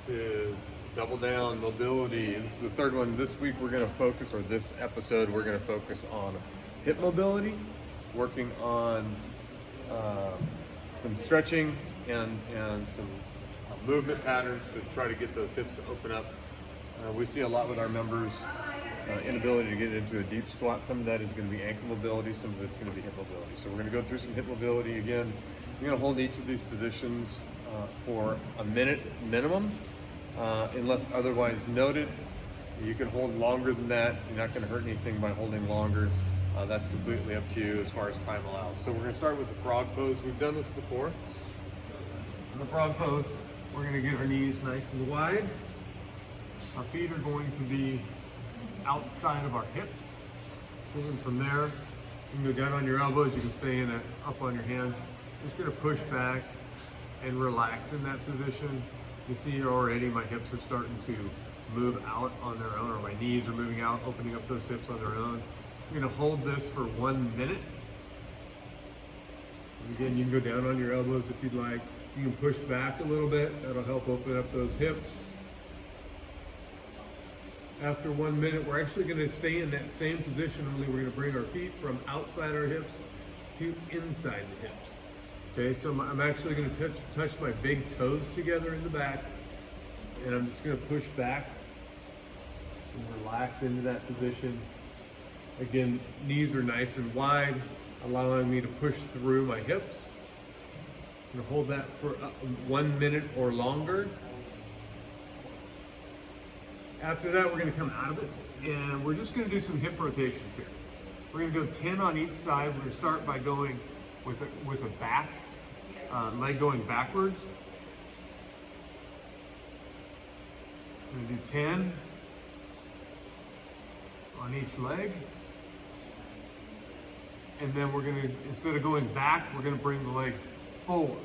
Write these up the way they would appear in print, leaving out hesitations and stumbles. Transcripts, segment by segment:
This is Double Down Mobility. This is the third one. This week we're going to focus, or this episode, we're going to focus on hip mobility, working on some stretching and some movement patterns to try to get those hips to open up. We see a lot with our members, inability to get into a deep squat. Some of that is going to be ankle mobility, some of it's going to be hip mobility. So we're going to go through some hip mobility again. You're going to hold each of these positions for a minute minimum, unless otherwise noted. You can hold longer than that. You're not going to hurt anything by holding longer. That's completely up to you as far as time allows. So we're going to start with the frog pose. We've done this before. In the frog pose, we're going to get our knees nice and wide. Our feet are going to be outside of our hips. Moving from there, you can go down on your elbows. You can stay in it, up on your hands. Just going to push back and relax in that position. You see already my hips are starting to move out on their own, or my knees are moving out, opening up those hips on their own. You're going to hold this for 1 minute. And again, you can go down on your elbows if you'd like. You can push back a little bit. That'll help open up those hips. After 1 minute, we're actually going to stay in that same position, only we're going to bring our feet from outside our hips to inside the hips. Okay, so I'm actually going to touch my big toes together in the back, and I'm just going to push back and relax into that position. Again, knees are nice and wide, allowing me to push through my hips. I'm going to hold that for 1 minute or longer. After that, we're going to come out of it, and we're just going to do some hip rotations here. We're going to go 10 on each side. We're going to start by going with a back, leg going backwards. We're going to do 10 on each leg. And then we're going to, instead of going back, we're going to bring the leg forward.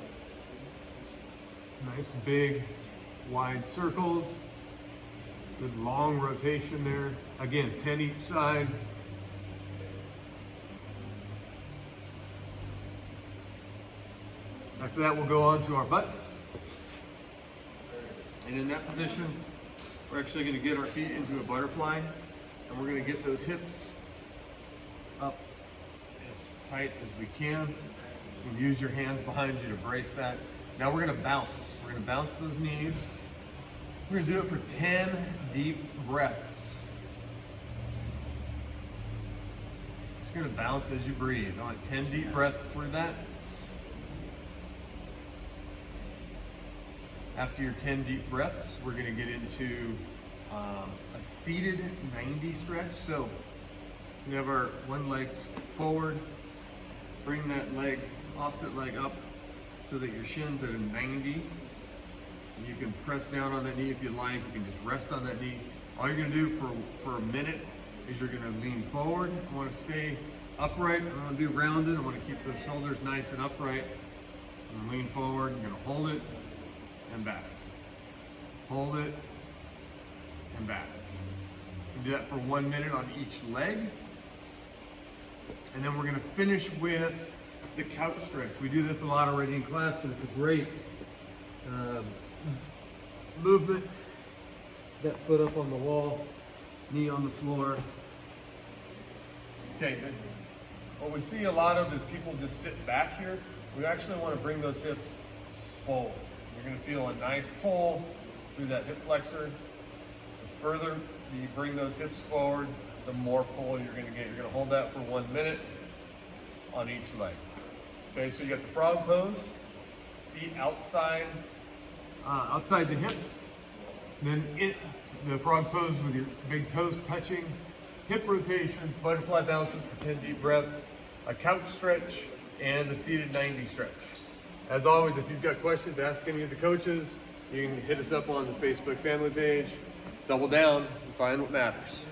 Nice big wide circles. Good long rotation there. Again, 10 each side. After that, we'll go on to our butts. And in that position, we're actually going to get our feet into a butterfly, and we're going to get those hips up as tight as we can. You can use your hands behind you to brace that. Now we're going to bounce. We're going to bounce those knees. We're going to do it for 10 deep breaths. Just going to bounce as you breathe. I want 10 deep breaths through that. After your 10 deep breaths, we're going to get into a seated 90 stretch. So we have our one leg forward, bring that leg, opposite leg up so that your shin's at a 90. You can press down on that knee if you like. You can just rest on that knee. All you're going to do for a minute is you're going to lean forward. I want to stay upright. I want to be rounded. I want to keep those shoulders nice and upright. And lean forward. You're going to hold it and back. Hold it and back. You can do that for 1 minute on each leg. And then we're going to finish with the couch stretch. We do this a lot already in class, but it's a great movement. That foot up on the wall, knee on the floor. Okay, what we see a lot of is people just sit back here. We actually want to bring those hips forward. You're going to feel a nice pull through that hip flexor. The further you bring those hips forward, the more pull you're going to get. You're going to hold that for 1 minute on each leg. Okay, so you got the frog pose, feet outside the hips. Then the frog pose with your big toes touching, hip rotations, butterfly bounces for 10 deep breaths, a couch stretch, and a seated 90 stretch. As always, if you've got questions, ask any of the coaches. You can hit us up on the Facebook family page. Double down and find what matters.